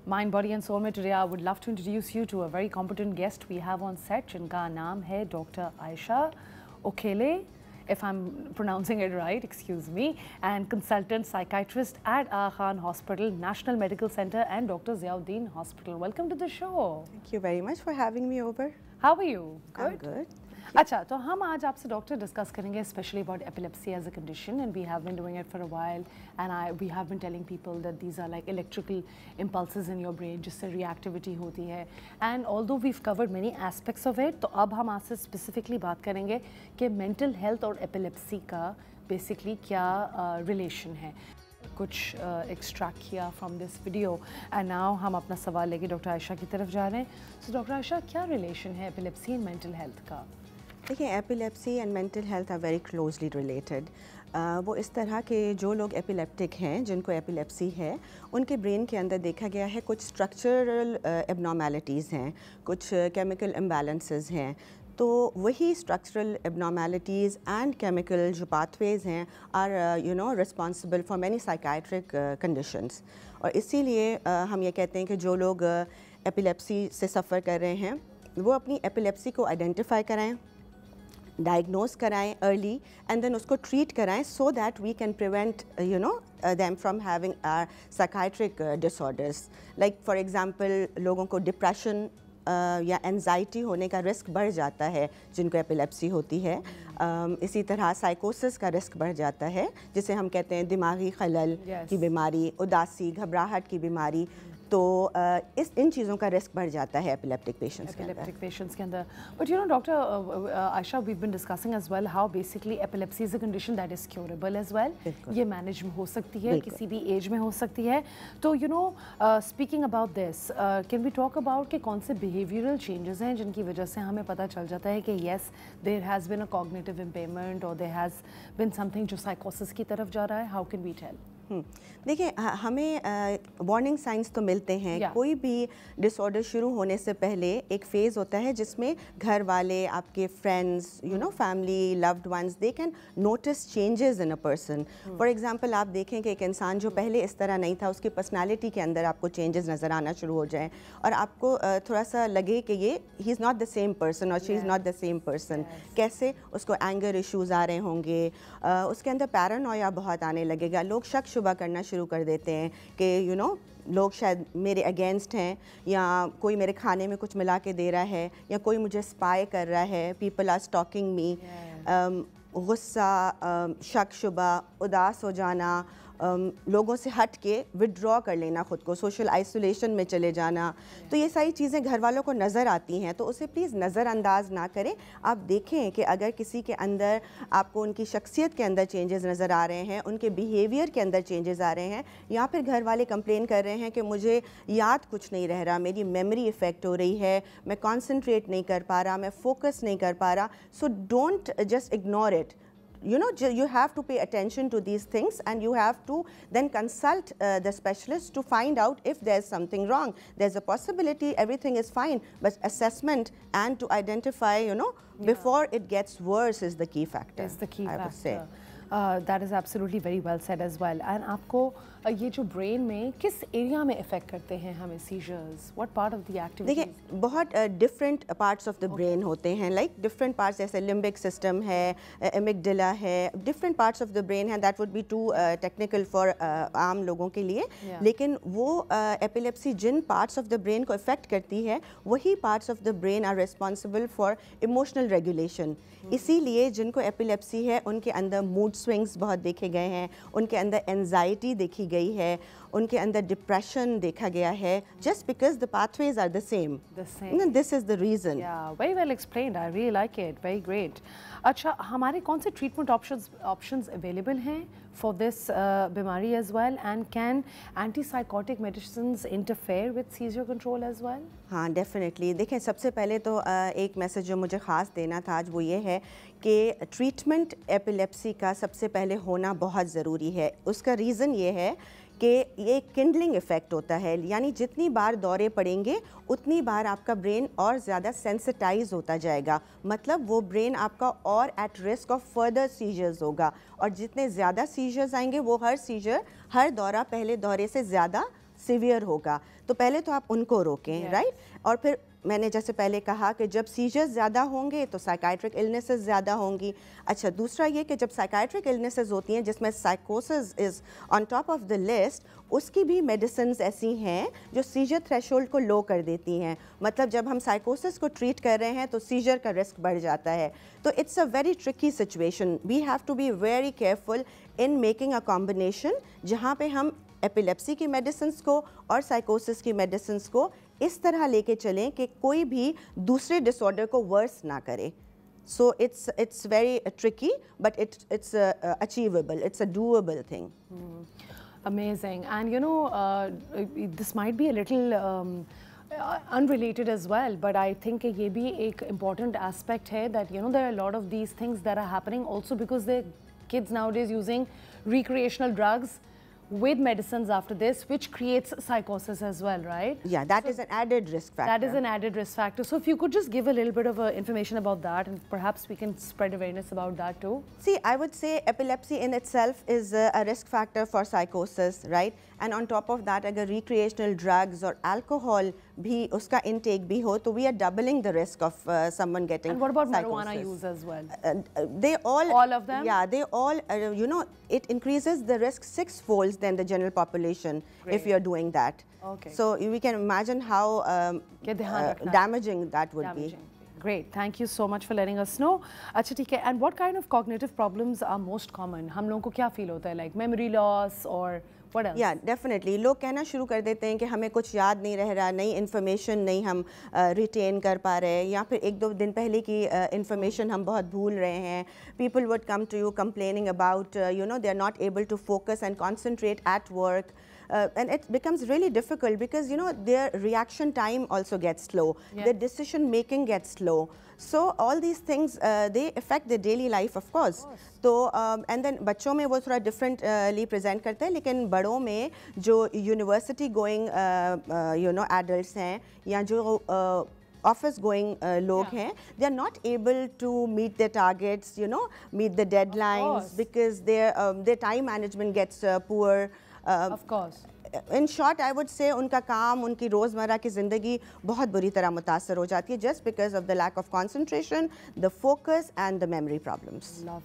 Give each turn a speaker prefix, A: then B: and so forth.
A: Mind, Body and Soul में today I would love to introduce you to a very competent guest we have on set जिनका नाम है Dr. Aisha Okhele, if I'm pronouncing it right, excuse me, and consultant psychiatrist at Aga Khan Hospital, National Medical Center and Dr. Ziauddin Hospital. Welcome to the show.
B: Thank you very much for having me over.
A: How are you? Good?
B: I'm good.
A: अच्छा, तो हम आज आपसे doctor discuss करेंगे specially about epilepsy as a condition and we have been doing it for a while and we have been telling people that these are like electrical impulses in your brain जिससे reactivity होती है and although we've covered many aspects of it, तो अब हम आपसे specifically बात करेंगे कि मेंटल हेल्थ और एपिलेप्सी का बेसिकली क्या रिलेशन है। कुछ एक्सट्रैक्ट किया from this video and now हम अपना सवाल लेके डॉक्टर आयशा की तरफ जा रहे हैं। सो डॉक्टर आयशा, क्या रिलेशन है एपिलेप्सी एंड मेंटल हेल्थ का?
B: देखिए, epilepsy and mental health are very closely related. वो इस तरह के जो लोग एपिलेप्टिक हैं, जिनको एपिलेप्सी है, उनके ब्रेन के अंदर देखा गया है कुछ स्ट्रक्चरल एबनॉर्मेलिटीज़ हैं, कुछ केमिकल इम्बैलेंसेस हैं। तो वही स्ट्रक्चरल एबनॉर्मेलिटीज़ एंड केमिकल जो पाथवेज हैं are responsible for many psychiatric conditions. और इसीलिए हम ये कहते हैं कि जो लोग एपिलेप्सी से सफ़र कर रहे हैं वो अपनी एपिलेप्सी को आइडेंटिफाई कराएं, डायग्नोज कराएं अर्ली एंड देन उसको ट्रीट कराएं so that we can prevent them from having psychiatric disorders. Like for example, लोगों को डिप्रेशन या एनजाइटी होने का रिस्क बढ़ जाता है जिनको एपिलेप्सी होती है। इसी तरह साइकोसिस का रिस्क बढ़ जाता है, जिसे हम कहते हैं दिमागी खलल की बीमारी, उदासी, घबराहट की बीमारी। तो इन चीज़ों का रिस्क बढ़ जाता है एपिलेप्टिक पेशेंट्स के अंदर।
A: But you know doctor Ayesha, we been discussing as well how basically epilepsy is a condition that is curable as well. ये मैनेज हो सकती है, किसी भी एज में हो सकती है। तो you know speaking about this, can we talk about कि कौन से बिहेवियरल चेंजेस हैं जिनकी वजह से हमें पता चल जाता है कि yes there has been a cognitive impairment और देयर हैज़ बिन समथिंग जो साइकोसिस की तरफ जा रहा है? How can we tell?
B: देखिए, हमें वार्निंग साइंस तो मिलते हैं। कोई भी डिसऑर्डर शुरू होने से पहले एक फ़ेज़ होता है जिसमें घर वाले, आपके friends, family, loved ones, they can notice changes in a person. For example, आप देखें कि एक इंसान जो पहले इस तरह नहीं था, उसकी पर्सनालिटी के अंदर आपको चेंजेस नज़र आना शुरू हो जाएं और आपको थोड़ा सा लगे कि ये he is not the same person और she is not the same person. कैसे? उसको एंगर इश्यूज़ आ रहे होंगे, उसके अंदर पैरानोया बहुत आने लगेगा, लोग शक शुबा करना शुरू कर देते हैं कि लोग शायद मेरे अगेंस्ट हैं, या कोई मेरे खाने में कुछ मिला के दे रहा है, या कोई मुझे स्पाई कर रहा है। पीपल आर स्टॉकिंग मी। गुस्सा, शक शुबा, उदास हो जाना, लोगों से हट के विड्रॉ कर लेना खुद को, सोशल आइसोलेशन में चले जाना। तो ये सारी चीज़ें घर वालों को नज़र आती हैं, तो उसे प्लीज़ नज़रअंदाज ना करें। आप देखें कि अगर किसी के अंदर आपको उनकी शख्सियत के अंदर चेंजेस नज़र आ रहे हैं, उनके बिहेवियर के अंदर चेंजेस आ रहे हैं, या फिर घर वाले कंप्लेन कर रहे हैं कि मुझे याद कुछ नहीं रह रहा, मेरी मेमोरी इफ़ेक्ट हो रही है, मैं कॉन्सनट्रेट नहीं कर पा रहा, मैं फोकस नहीं कर पा रहा, so don't just ignore it. You have to pay attention to these things and you have to then consult the specialist to find out if there's something wrong. There's a possibility everything is fine, but assessment and to identify, before it gets worse is the key factor.
A: Is the key factor.
B: I would say.
A: That is absolutely very well said as well. And आपको ये जो brain में किस area में effect करते हैं हमें seizures? What part of the activity?
B: देखिए, बहुत different parts of the brain होते हैं, लाइक डिफरेंट पार्ट्स, जैसे लिम्बिक सिस्टम है, एमिगडाला है, different parts of the brain है। That would be too technical for आम लोगों के लिए। लेकिन वो एपिलेप्सी जिन पार्ट्स ऑफ द ब्रेन को इफेक्ट करती है, वही parts of the brain are responsible for emotional regulation. इसीलिए जिनको एपिलेप्सी है उनके अंदर मूड स्विंग्स बहुत देखे गए हैं, उनके अंदर एंजाइटी देखी गई है, उनके अंदर डिप्रेशन देखा गया है, just because the pathways are the same. This is the reason.
A: Very well explained, I really like it, very great. अच्छा, हमारे कौन से ट्रीटमेंट ऑप्शंस अवेलेबल हैं फॉर दिस बीमारी as well, and can antipsychotic medicines interfere with seizure control as well?
B: हाँ, definitely. देखें, सबसे पहले तो एक मैसेज जो मुझे ख़ास देना था आज वो ये है कि ट्रीटमेंट एपिलेप्सी का सबसे पहले होना बहुत ज़रूरी है। उसका रीज़न ये है कि ये किंडलिंग इफ़ेक्ट होता है, यानी जितनी बार दौरे पड़ेंगे उतनी बार आपका ब्रेन और ज़्यादा सेंसिटाइज होता जाएगा। मतलब वो ब्रेन आपका और at risk of further seizures होगा, और जितने ज़्यादा सीजर्स आएंगे वो हर सीजर, हर दौरा पहले दौरे से ज़्यादा सीवियर होगा, तो पहले तो आप उनको रोकें, राइट? और फिर मैंने जैसे पहले कहा कि जब सीजर्स ज़्यादा होंगे तो साइकाइट्रिक इलनेसेस ज़्यादा होंगी। अच्छा, दूसरा ये कि जब साइकाइट्रिक इलनेसेस होती हैं जिसमें साइकोसिस is on top of the list, उसकी भी मेडिसिन्स ऐसी हैं जो सीजर थ्रेशोल्ड को लो कर देती हैं। मतलब जब हम साइकोसिस को ट्रीट कर रहे हैं तो सीजर का रिस्क बढ़ जाता है। तो it's a very tricky situation, we have to be very careful in making a combination जहाँ पे हम एपिलेप्सी की मेडिसिन्स को और साइकोसिस की मेडिसिन्स को इस तरह लेके चलें कि कोई भी दूसरे डिसऑर्डर को वर्स ना करे। So it's very tricky, but it's achievable. It's a doable thing.
A: Amazing. And you know, this might be a little unrelated as well, but I think ये भी एक important aspect है that you know there are a lot of these things that are happening also because the kids nowadays using recreational drugs with medicines after this, which creates psychosis as well, right?
B: Yeah, that is an added risk factor.
A: That is an added risk factor. So if you could just give a little bit of information about that, and perhaps we can spread awareness about that too.
B: See, I would say epilepsy in itself is a risk factor for psychosis, right? And on top of that, अगर recreational drugs or alcohol भी उसका intake भी हो, तो we are doubling the risk of someone getting
A: And what about
B: psychosis.
A: marijuana use as well?
B: They all
A: of them?
B: Yeah, they all, you know, it increases the risk 6-fold than the general population. Great. If you're doing that.
A: Okay.
B: So we can imagine how damaging that would be.
A: Great. Thank you so much for letting us know. अच्छा ठीक है. And what kind of cognitive problems are most common? हम लोगों को क्या feel होता है? Like memory loss or what else?
B: Yeah, definitely. लोग कहना शुरू कर देते हैं कि हमें कुछ याद नहीं रह रहा, नई information नहीं हम retain कर पा रहे, या फिर एक दो दिन पहले की information हम बहुत भूल रहे हैं. People would come to you complaining about, you know, they are not able to focus and concentrate at work. And it becomes really difficult because, you know, their reaction time also gets slow. Yeah. Their decision making gets slow. So all these things, they affect their daily life, of course. So, and then बच्चों में वो थोड़ा differently present करते हैं, लेकिन बड़ों में जो university going, you know, adults हैं, या जो office going log hain, they are not able to meet their targets, you know, meet the deadlines because their time management gets poor.
A: Of course.
B: In short, I would say उनका काम, उनकी रोज़मर्रा की ज़िंदगी बहुत बुरी तरह मुतासर हो जाती है just because of the lack of concentration, the focus and the memory problems.
A: Lovely.